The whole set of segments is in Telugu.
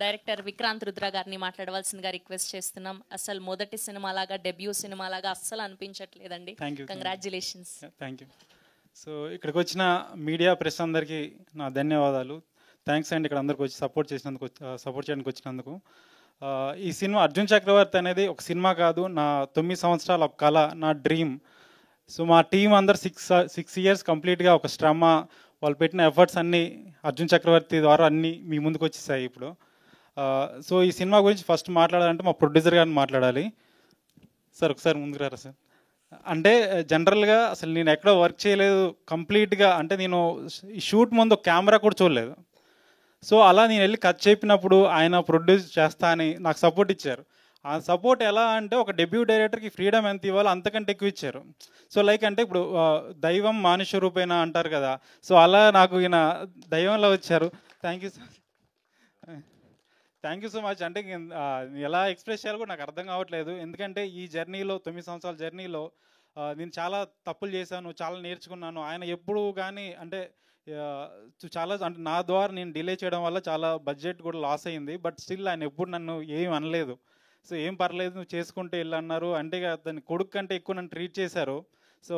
డైరెక్టర్ విక్రాంత్ రుద్ర గారిని మాట్లాడవలసిందిగా రిక్వెస్ట్ చేస్తున్నాం. అసలు మొదటి సినిమా లాగా, డెబ్యూ సినిమా లాగా అస్సలు అనిపించట్లేదండి. కంగ్రాచులేషన్స్. Thank you. సో ఇక్కడికి వచ్చిన మీడియా ప్రెస్ అందరికీ నా ధన్యవాదాలు. థ్యాంక్స్ అండి ఇక్కడ అందరికి వచ్చి సపోర్ట్ చేయడానికి వచ్చినందుకు. ఈ సినిమా అర్జున్ చక్రవర్తి అనేది ఒక సినిమా కాదు, నా 9 సంవత్సరాల ఒక కళ, నా డ్రీమ్. సో మా టీం అందరు 6 ఇయర్స్ కంప్లీట్గా ఒక శ్రమ, వాళ్ళు పెట్టిన ఎఫర్ట్స్ అన్నీ అర్జున్ చక్రవర్తి ద్వారా అన్నీ మీ ముందుకు వచ్చేసాయి ఇప్పుడు. సో ఈ సినిమా గురించి ఫస్ట్ మాట్లాడాలంటే మా ప్రొడ్యూసర్ గారిని మాట్లాడాలి. సార్ ఒకసారి ముందుకు రారా సార్. అంటే జనరల్గా అసలు నేను ఎక్కడో వర్క్ చేయలేదు కంప్లీట్గా, అంటే నేను ఈ షూట్ ముందు కెమెరా కూడా చూడలేదు. సో అలా నేను వెళ్ళి కట్ చెప్పినప్పుడు ఆయన ప్రొడ్యూస్ చేస్తా అని నాకు సపోర్ట్ ఇచ్చారు. ఆ సపోర్ట్ ఎలా అంటే ఒక డెబ్యూ డైరెక్టర్కి ఫ్రీడమ్ ఎంత ఇవ్వాలో అంతకంటే ఎక్కువ ఇచ్చారు. సో లైక్ అంటే ఇప్పుడు దైవం మానుష్య రూపేణ అంటారు కదా, సో అలా నాకు ఈయన దైవంలో వచ్చారు. Thank you sir, thank you so much. అంటే ఎలా ఎక్స్ప్రెస్ చేయాలో కూడా నాకు అర్థం కావట్లేదు. ఎందుకంటే ఈ జర్నీలో 9 సంవత్సరాల జర్నీలో నేను చాలా తప్పులు చేశాను, చాలా నేర్చుకున్నాను. ఆయన ఎప్పుడు కానీ అంటే చాలా అంటే నా ద్వారా నేను డిలే చేయడం వల్ల చాలా బడ్జెట్ కూడా లాస్ అయింది. బట్ స్టిల్ ఆయన ఎప్పుడు నన్ను ఏం అనలేదు. సో ఏం పర్లేదు నువ్వు చేసుకుంటే వెళ్ళి అన్నారు. అంటే దాని కొడుకు కంటే ఎక్కువ నన్ను ట్రీట్ చేశారు. So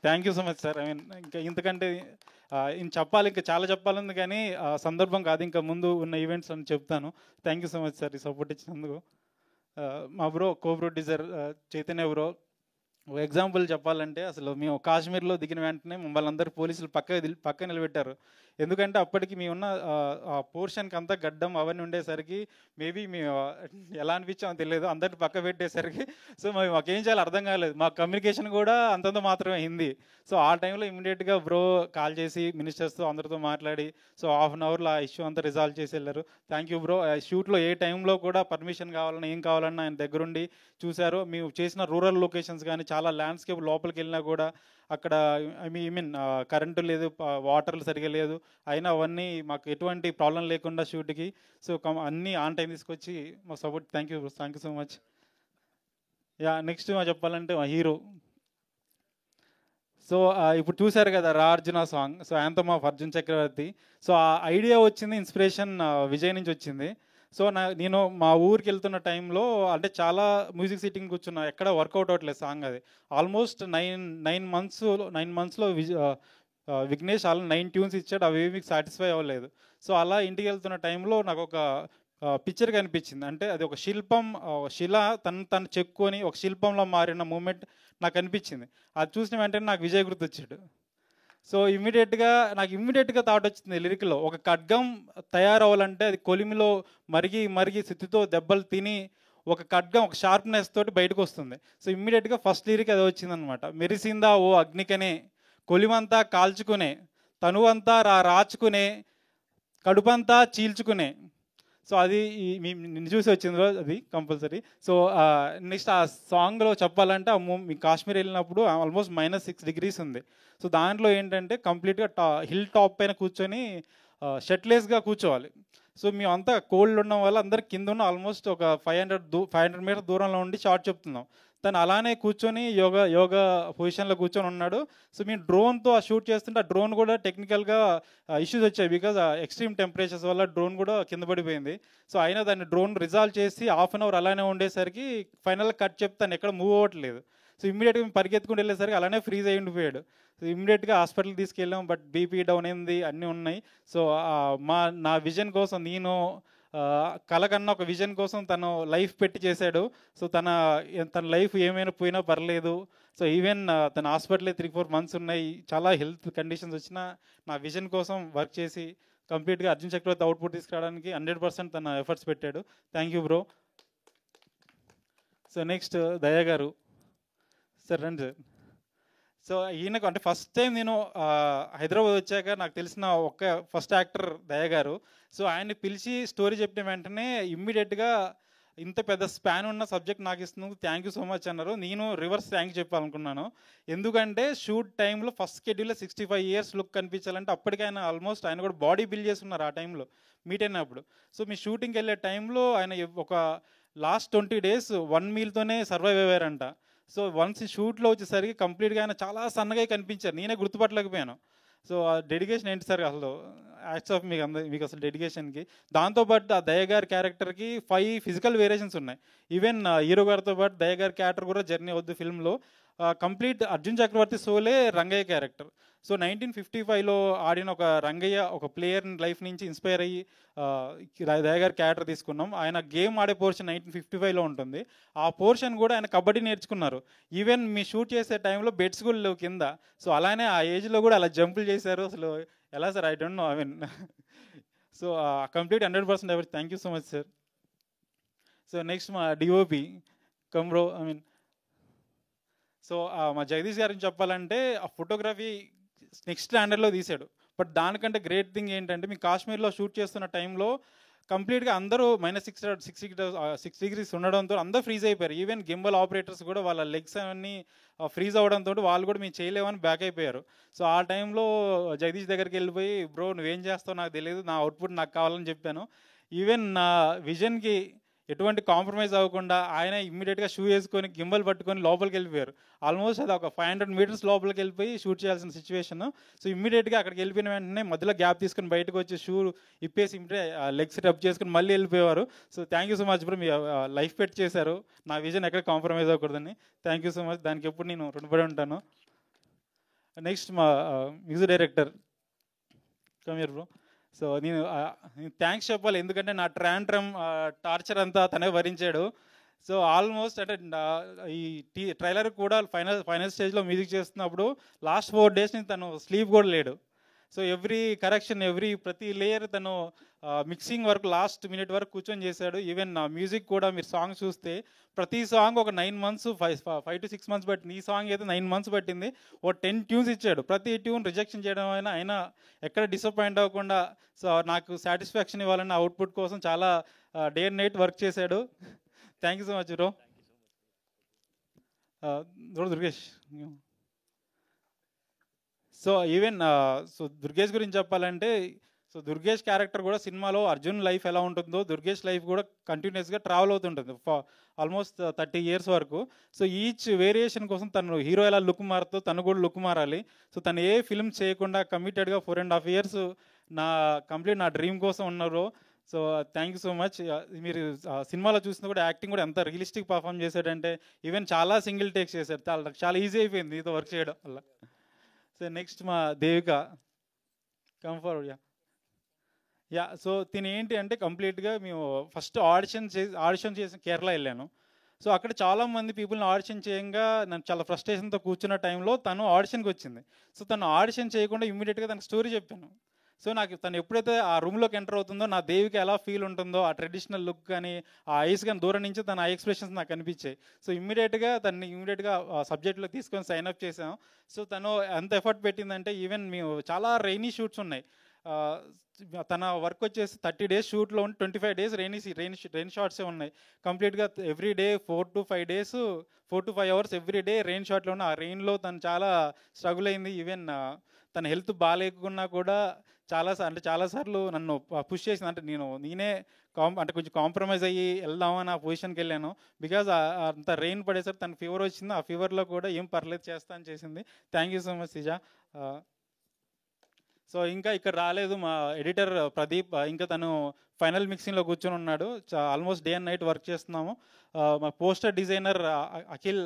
thank you so much sir. I mean ఇంకా ఇంతకంటే చెప్పాలి, ఇంకా చాలా చెప్పాలని, కానీ సందర్భం కాదు, ఇంకా ముందు ఉన్న ఈవెంట్స్ అని చెప్తాను. Thank you so much sir ఈ సపోర్ట్ ఇచ్చినందుకు. మా bro co producer Chaitanya bro, ఒక ఎగ్జాంపుల్ చెప్పాలంటే అసలు మేము కాశ్మీర్లో దిగిన వెంటనే మమ్మల్ని అందరూ పోలీసులు పక్క నిలబెట్టారు. ఎందుకంటే అప్పటికి మేము ఉన్న ఆ పోర్షన్కి అంతా గడ్డం అవన్నీ ఉండేసరికి మేబీ మేము ఎలా అనిపించామో తెలియదు, అందరిని పక్క పెట్టేసరికి సో మాకేం చేయాలో అర్థం కాలేదు. మా కమ్యూనికేషన్ కూడా అంతంత మాత్రమే హిందీ. సో ఆ టైంలో ఇమీడియట్గా బ్రో కాల్ చేసి మినిస్టర్స్తో అందరితో మాట్లాడి సో ½ అన్ అవర్లో ఆ ఇష్యూ అంతా రిజాల్వ్ చేసి వెళ్ళారు. Thank you bro. షూట్లో ఏ టైంలో కూడా పర్మిషన్ కావాలన్నా ఏం కావాలన్నా ఆయన దగ్గరుండి చూశారు. మేము చేసిన రూరల్ లొకేషన్స్ కానీ చాలా ల్యాండ్స్కేప్ లోపలికి వెళ్ళినా కూడా అక్కడ ఐ మీన్ కరెంటు లేదు, వాటర్లు సరిగా లేదు, అయినా అవన్నీ మాకు ఎటువంటి ప్రాబ్లం లేకుండా షూట్కి సో అన్నీ ఆన్ టైం తీసుకొచ్చి మాకు support. Thank you so much. Next చెప్పాలంటే మా హీరో. సో ఇప్పుడు చూశారు కదా Raa Arjuna song, so anthem of Arjun Chakravarthy. So ఆ ఐడియా వచ్చింది, ఇన్స్పిరేషన్ విజయ్ నుంచి వచ్చింది. సో నేను మా ఊరికి వెళ్తున్న టైంలో అంటే చాలా మ్యూజిక్ సిట్టింగ్ కూర్చున్నా, ఎక్కడ వర్కౌట్ అవ్వట్లేదు సాంగ్. అది ఆల్మోస్ట్ నైన్ మంత్స్లో విఘ్నేష్ అలా 9 ట్యూన్స్ ఇచ్చాడు, అవి మీకు సాటిస్ఫై అవ్వలేదు. సో అలా ఇంటికి వెళ్తున్న టైంలో నాకు ఒక పిక్చర్ కనిపించింది. అంటే అది ఒక శిల తను చెక్కుని ఒక శిల్పంలో మారిన మూమెంట్ నాకు అనిపించింది. అది చూసిన వెంటనే నాకు విజయ్ గుర్తొచ్చాడు. సో ఇమ్మీడియట్గా థాట్ వచ్చింది లిరిక్లో, ఒక ఖడ్గం తయారవ్వాలంటే అది కొలిమిలో మరిగి సిత్తుతో దెబ్బలు తిని ఒక ఖడ్గం ఒక షార్ప్నెస్ తోటి బయటకు వస్తుంది. సో ఇమ్మీడియట్గా ఫస్ట్ లిరిక్ అది వచ్చిందనమాట. మెరిసిందా ఓ అగ్నికనే, కొలిమంతా కాల్చుకునే, తనువంతా రాచుకునే, కడుపంతా చీల్చుకునే. సో అది నిన్ను చూసి వచ్చింది అది కంపల్సరీ. సో నెక్స్ట్ ఆ సాంగ్లో చెప్పాలంటే మీ కాశ్మీర్ వెళ్ళినప్పుడు ఆల్మోస్ట్ -6 degrees ఉంది. సో దాంట్లో ఏంటంటే కంప్లీట్గా హిల్ టాప్ పైన కూర్చొని షర్ట్లెస్గా కూర్చోవాలి. సో మేమంతా కోల్డ్ ఉండడం వల్ల అందరికి కింద ఉన్న ఆల్మోస్ట్ ఒక 500 మీటర్ దూరంలో ఉండి షార్ట్ చెప్తున్నాం. తను అలానే కూర్చొని యోగా పొజిషన్లో కూర్చొని ఉన్నాడు. సో మేము డ్రోన్తో ఆ షూట్ చేస్తుంటే ఆ డ్రోన్ కూడా టెక్నికల్గా ఇష్యూస్ వచ్చాయి, బికాజ్ ఎక్స్ట్రీమ్ టెంపరేచర్స్ వల్ల డ్రోన్ కూడా కింద పడిపోయింది. సో అయినా దాన్ని డ్రోన్ రిజాల్వ్ చేసి ½ అన్ అవర్ అలానే ఉండేసరికి ఫైనల్గా కట్ చెప్తాను ఎక్కడ మూవ్ అవ్వట్లేదు. సో ఇమ్మీడియట్గా మేము పరిగెత్తుకుంటూ వెళ్ళేసరికి అలానే ఫ్రీజ్ అయి ఉండిపోయాడు. సో ఇమ్మీడియట్గా హాస్పిటల్కి తీసుకెళ్ళాం, బట్ బీపీ డౌన్ అయింది, అన్నీ ఉన్నాయి. సో నా విజన్ కోసం నేను కళ కన్నా ఒక విజన్ కోసం తను లైఫ్ పెట్టి చేశాడు. సో తన లైఫ్ ఏమైనా పోయినా పర్లేదు. సో ఈవెన్ తన హాస్పిటలే 3-4 months ఉన్నాయి, చాలా హెల్త్ కండిషన్స్ వచ్చినా నా విజన్ కోసం వర్క్ చేసి కంప్లీట్గా అర్జున్ చక్రవర్తి అవుట్పుట్ తీసుకురావడానికి 100% తన ఎఫర్ట్స్ పెట్టాడు. Thank you bro. So next దయా గారు. సార్ రండి సార్. సో ఈయనకు అంటే ఫస్ట్ టైం నేను హైదరాబాద్ వచ్చాక నాకు తెలిసిన ఫస్ట్ యాక్టర్ దయా గారు. సో ఆయన్ని పిలిచి స్టోరీ చెప్పిన వెంటనే ఇమ్మీడియట్గా ఇంత పెద్ద స్పాన్ ఉన్న సబ్జెక్ట్ నాకు ఇస్తున్నందుకు థ్యాంక్ యూ సో మచ్ అన్నారు. నేను రివర్స్ థ్యాంక్ చెప్పాలనుకున్నాను. ఎందుకంటే షూట్ టైంలో ఫస్ట్ షెడ్యూల్లో 65 years లుక్ కనిపించాలంటే అప్పటికి ఆయన కూడా బాడీ బిల్డ్ చేస్తున్నారు ఆ టైంలో మీట్ అయినప్పుడు. సో మీ షూటింగ్కి వెళ్ళే టైంలో ఆయన ఒక లాస్ట్ 20 days 1 mealతోనే సర్వైవ్ అయ్యారంట. సో వన్స్ షూట్లో వచ్చేసరికి కంప్లీట్గా ఆయన చాలా సన్నగా కనిపించారు, నేనే గుర్తుపట్టలేకపోయాను. సో ఆ డెడికేషన్ ఏంటి సార్ అసలు, యాక్ట్స్ ఆఫ్ మీకు అసలు డెడికేషన్కి. దాంతోపాటు ఆ దయ గారి క్యారెక్టర్కి 5 ఫిజికల్ వేరియేషన్స్ ఉన్నాయి. ఈవెన్ హీరో గారితో పాటు దయ గారి క్యారెక్టర్ కూడా జర్నీ అవుద్ది ఫిల్మ్లో. కంప్లీట్ అర్జున్ చక్రవర్తి సోలే రంగయ్య క్యారెక్టర్. సో 1955లో ఆడిన ఒక రంగయ్య ఒక ప్లేయర్ లైఫ్ నుంచి ఇన్స్పైర్ అయ్యి దయ గారి క్యారెక్టర్ తీసుకున్నాం. ఆయన గేమ్ ఆడే పోర్షన్ 1955లో ఉంటుంది. ఆ పోర్షన్ కూడా ఆయన కబడ్డీ నేర్చుకున్నారు. ఈవెన్ మీ షూట్ చేసే టైంలో బెడ్స్ కూడా లేవు కింద. సో అలానే ఆ ఏజ్లో కూడా అలా జంపులు చేశారు. అసలు ఎలా sir, I don't know, I mean so complete 100% ఎవరి thank you so much sir. So next మా డిఓపి కమ్రో, ఐ మీన్ సో మా జగదీష్ గారిని చెప్పాలంటే ఆ ఫోటోగ్రఫీ నెక్స్ట్ స్టాండర్డ్లో తీశాడు. బట్ దానికంటే గ్రేట్ థింగ్ ఏంటంటే మీ కాశ్మీర్లో షూట్ చేస్తున్న టైంలో కంప్లీట్గా అందరూ -6 degrees ఉండడంతో అందరూ ఫ్రీజ్ అయిపోయారు. ఈవెన్ గింబల్ ఆపరేటర్స్ కూడా వాళ్ళ లెగ్స్ అవన్నీ ఫ్రీజ్ అవ్వడంతో వాళ్ళు కూడా మేము చేయలేమని బ్యాక్ అయిపోయారు. సో ఆ టైంలో జగదీష్ దగ్గరికి వెళ్ళిపోయి, బ్రో నువ్వేం చేస్తావు నాకు తెలియదు, నా అవుట్పుట్ నాకు కావాలని చెప్పాను. ఈవెన్ నా విజన్కి ఎటువంటి కాంప్రమైజ్ అవ్వకుండా ఆయన ఇమ్మీడియట్గా షూ వేసుకొని గింబల్ పట్టుకొని లోపలికి వెళ్ళిపోయారు. ఆల్మోస్ట్ అది ఒక 500 meters లోపలికి వెళ్ళిపోయి షూట్ చేయాల్సిన సిచ్యువేషన్. సో ఇమ్మీడియట్గా అక్కడికి వెళ్ళిపోయిన వెంటనే మధ్యలో గ్యాప్ తీసుకొని బయటకు వచ్చి షూ ఇప్పేసి ఇమ్మీడియట్ లెగ్స్ రబ్ చేసుకుని మళ్ళీ వెళ్ళిపోయేవారు. So thank you so much bro, మీ లైఫ్ పెట్ చేశారు. నా విజన్ ఎక్కడ కాంప్రమైజ్ అవ్వకూడదని. థ్యాంక్ యూ సో మచ్, దానికి ఎప్పుడు నేను రుణపడి ఉంటాను. నెక్స్ట్ మా మ్యూజిక్ డైరెక్టర్ కమీర్ బ్రో. సో నేను థ్యాంక్స్ చెప్పాలి, ఎందుకంటే నా ట్రాంట్రమ్ టార్చర్ అంతా తనే భరించాడు. సో ఆల్మోస్ట్ అంటే ఈ ట్రైలర్ కూడా ఫైనల్ స్టేజ్లో మ్యూజిక్ చేస్తున్నప్పుడు లాస్ట్ 4 days నుంచి తను స్లీప్ కూడా లేడు. సో ఎవ్రీ కరెక్షన్ ప్రతి లేయర్ తను మిక్సింగ్ వరకు లాస్ట్ మినిట్ వరకు కూర్చొని చేశాడు. ఈవెన్ మ్యూజిక్ కూడా మీరు సాంగ్ చూస్తే ప్రతి సాంగ్ ఒక 9 months 5 to 6 months పట్టింది. ఈ సాంగ్ అయితే 9 months పట్టింది. 10 tunes ఇచ్చాడు. ప్రతి ట్యూన్ రిజెక్షన్ చేయడం అయినా ఎక్కడ డిసప్పాయింట్ అవ్వకుండా సో నాకు సాటిస్ఫాక్షన్ ఇవ్వాలన్న అవుట్పుట్ కోసం చాలా డే అండ్ నైట్ వర్క్ చేశాడు. Thank you so much bro. Durgesh. So even so Durgesh గురించి చెప్పాలంటే, సో దుర్గేష్ క్యారెక్టర్ కూడా సినిమాలో అర్జున్ లైఫ్ ఎలా ఉంటుందో దుర్గేష్ లైఫ్ కూడా కంటిన్యూస్గా ట్రావెల్ అవుతుంటుంది ఆల్మోస్ట్ 30 years వరకు. సో ఈచ్ వేరియేషన్ కోసం తను హీరో ఎలా లుక్ మారుతో తను కూడా లుక్ మారాలి. సో తను ఏ ఫిల్మ్ చేయకుండా కమిటెడ్గా 4.5 years నా డ్రీమ్ కోసం ఉన్నారు. So thank you so much. మీరు సినిమాలో చూసినా కూడా యాక్టింగ్ కూడా ఎంత రియలిస్టిక్ పర్ఫామ్ చేశాడంటే ఈవెన్ చాలా సింగిల్ టేక్స్ చేశాడు. చాలా ఈజీ అయిపోయింది మీతో వర్క్ చేయడం వల్ల. సో నెక్స్ట్ మా దేవిక కంఫర్ట్. సో తిని ఏంటి అంటే కంప్లీట్గా మేము ఫస్ట్ ఆడిషన్ చేసి కేరళ వెళ్ళాను. సో అక్కడ చాలామంది పీపుల్ని ఆడిషన్ చేయంగా నన్ను చాలా ఫ్రస్ట్రేషన్తో కూర్చున్న టైంలో తను ఆడిషన్కి వచ్చింది. సో తను ఆడిషన్ చేయకుండా ఇమ్మీడియట్గా తనకు స్టోరీ చెప్పాను. సో నాకు తను ఎప్పుడైతే ఆ రూమ్లోకి ఎంటర్ అవుతుందో నా దేవికి ఎలా ఫీల్ ఉంటుందో ఆ ట్రెడిషనల్ లుక్ కానీ ఆ ఐస్ కానీ దూరం నుంచి తన ఐ ఎక్స్ప్రెషన్స్ నాకు కనిపించాయి. సో ఇమ్మీడియట్గా సబ్జెక్ట్లో తీసుకొని సైన్ అప్ చేసాం. సో తను ఎంత ఎఫర్ట్ పెట్టిందంటే ఈవెన్ మేము చాలా రైనీ షూట్స్ ఉన్నాయి. తన వర్క్ వచ్చేసి 30 days షూట్లో ఉండి 25 days రెయిన్ షాట్సే ఉన్నాయి. కంప్లీట్గా every day 4 to 5 hours every day rain షాట్లో ఉన్న ఆ రెయిన్లో తను చాలా స్ట్రగుల్ అయింది. ఈవెన్ తన హెల్త్ బాగాలేకున్నా కూడా చాలాసార్లు నన్ను పుష్ చేసింది. అంటే నేనే కొంచెం కాంప్రమైజ్ అయ్యి వెళ్దామని ఆ పొజిషన్కి వెళ్ళాను. బికాజ్ అంత రెయిన్ పడేసరికి తనకు ఫీవర్ వచ్చింది. ఆ ఫీవర్లో కూడా ఏం పర్లేదు చేస్తా అని చేసింది. Thank you so much సిజా. So ఇంకా ఇక్కడ రాలేదు మా ఎడిటర్ ప్రదీప్, ఇంకా తను ఫైనల్ మిక్సింగ్లో కూర్చొని ఉన్నాడు. Almost day and night work చేస్తున్నాము. మా poster designer Akhil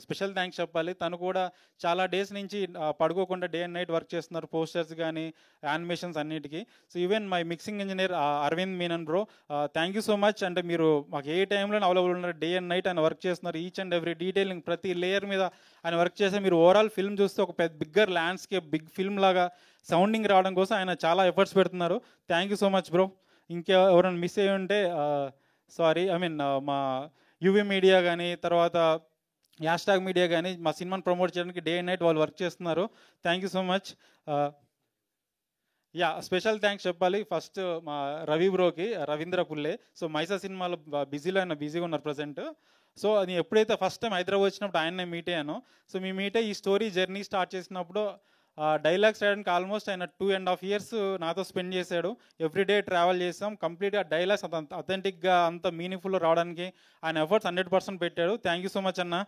special thanks చెప్పాలి. తను కూడా చాలా డేస్ నుంచి పడుకోకుండా డే అండ్ నైట్ వర్క్ చేస్తున్నారు, పోస్టర్స్ కానీ యానిమేషన్స్ అన్నిటికీ. So even my mixing engineer Aravind Menon bro, thank you so much. అంటే మీరు మాకు ఏ టైంలో అవైలబుల్ ఉన్నారు, డే అండ్ నైట్ ఆయన వర్క్ చేస్తున్నారు. ఈచ్ అండ్ ఎవ్రీ డీటెయిలింగ్ ప్రతి లేయర్ మీద ఆయన వర్క్ చేస్తే మీరు ఓవరాల్ ఫిల్మ్ చూస్తే ఒక బిగ్గర్ ల్యాండ్స్కేప్ బిగ్ ఫిల్మ్ లాగా సౌండింగ్ రావడం కోసం ఆయన చాలా ఎఫర్ట్స్ పెడుతున్నారు. Thank you so much bro. ఇంకెవరైనా మిస్ అయ్యి ఉంటే సారీ. మా యూవీ మీడియా కానీ తర్వాత హ్యాష్ట్యాగ్ మీడియా కానీ మా సినిమాని ప్రమోట్ చేయడానికి డే అండ్ నైట్ వాళ్ళు వర్క్ చేస్తున్నారు. Thank you so much. Special thanks చెప్పాలి ఫస్ట్ మా రవి బ్రోకి, రవీంద్ర పుల్లే. సో మైసా సినిమాలో బిజీగా ఉన్నారు ప్రజెంట్. సో అది ఎప్పుడైతే ఫస్ట్ టైం హైదరాబాద్ వచ్చినప్పుడు ఆయన్నే మీట్ అయ్యాను. సో మీ మీట్ ఈ స్టోరీ జర్నీ స్టార్ట్ చేసినప్పుడు డైలాగ్స్ రాయడానికి ఆల్మోస్ట్ ఆయన 2.5 years నాతో స్పెండ్ చేశాడు. ఎవ్రీడే ట్రావెల్ చేసాం. కంప్లీట్గా డైలాగ్స్ అంత అథెంటిక్గా అంత మీనింగ్ఫుల్ రావడానికి ఆయన ఎఫర్ట్స్ 100% పెట్టాడు. థ్యాంక్ యూ సో మచ్ అన్న.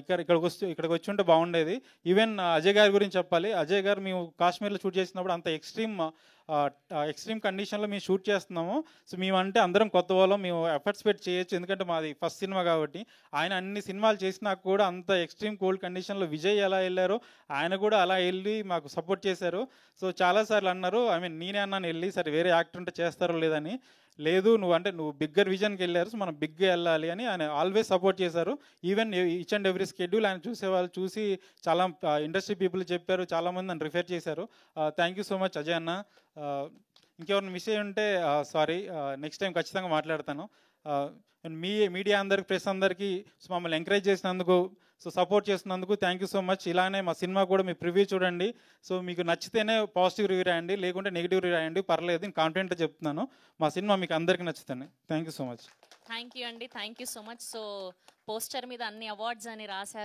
ఇక్కడికి వచ్చి ఉంటే బాగుండేది. ఈవెన్ అజయ్ గారి గురించి చెప్పాలి. అజయ్ గారు మేము కాశ్మీర్లో షూట్ చేసినప్పుడు అంత ఎక్స్ట్రీమ్ కండిషన్లో మేము షూట్ చేస్తున్నాము. సో మేమంటే అందరం కొత్త వాళ్ళం, మేము ఎఫర్ట్స్ పెట్టి చేయొచ్చు, ఎందుకంటే మాది ఫస్ట్ సినిమా కాబట్టి. ఆయన అన్ని సినిమాలు చేసినా కూడా అంత ఎక్స్ట్రీమ్ కోల్డ్ కండిషన్లో విజయ్ ఎలా వెళ్ళారో ఆయన కూడా అలా వెళ్ళి మాకు సపోర్ట్ చేశారు. సో చాలాసార్లు అన్నారు, నేనే అన్నాను వెళ్ళి, సరే వేరే యాక్టర్ ఉంటే చేస్తారో లేదని. లేదు, నువ్వు బిగ్గర్ విజన్కి వెళ్ళారు, సో మనం బిగ్గా వెళ్ళాలి అని ఆయన ఆల్వేస్ సపోర్ట్ చేశారు. Even each and every schedule ఆయన చూసేవాళ్ళు చూసి చాలా ఇండస్ట్రీ పీపుల్ చెప్పారు, చాలామంది నన్ను రిఫర్ చేశారు. Thank you so much Ajay అన్న. ఇంకెవరిని మిస్ అయ్యి ఉంటే సారీ, నెక్స్ట్ టైం ఖచ్చితంగా మాట్లాడతాను. మీడియా అందరికి, ప్రెస్ అందరికీ మమ్మల్ని ఎంకరేజ్ చేసినందుకు, సో సపోర్ట్ చేసినందుకు థ్యాంక్ యూ సో మచ్. ఇలానే మా సినిమా కూడా మీ ప్రివ్యూ చూడండి. సో మీకు నచ్చితేనే పాజిటివ్ రివ్యూ రాయండి, లేకుంటే నెగిటివ్ రివ్యూ రాయండి, పర్లేదు. నేను కాన్ఫిడెంట్గా చెప్తున్నాను, మా సినిమా మీకు అందరికీ నచ్చుతుంది. Thank you so much. Thank you అండి, thank you so much. So poster మీద అన్ని అవార్డ్స్ అని రాశారు.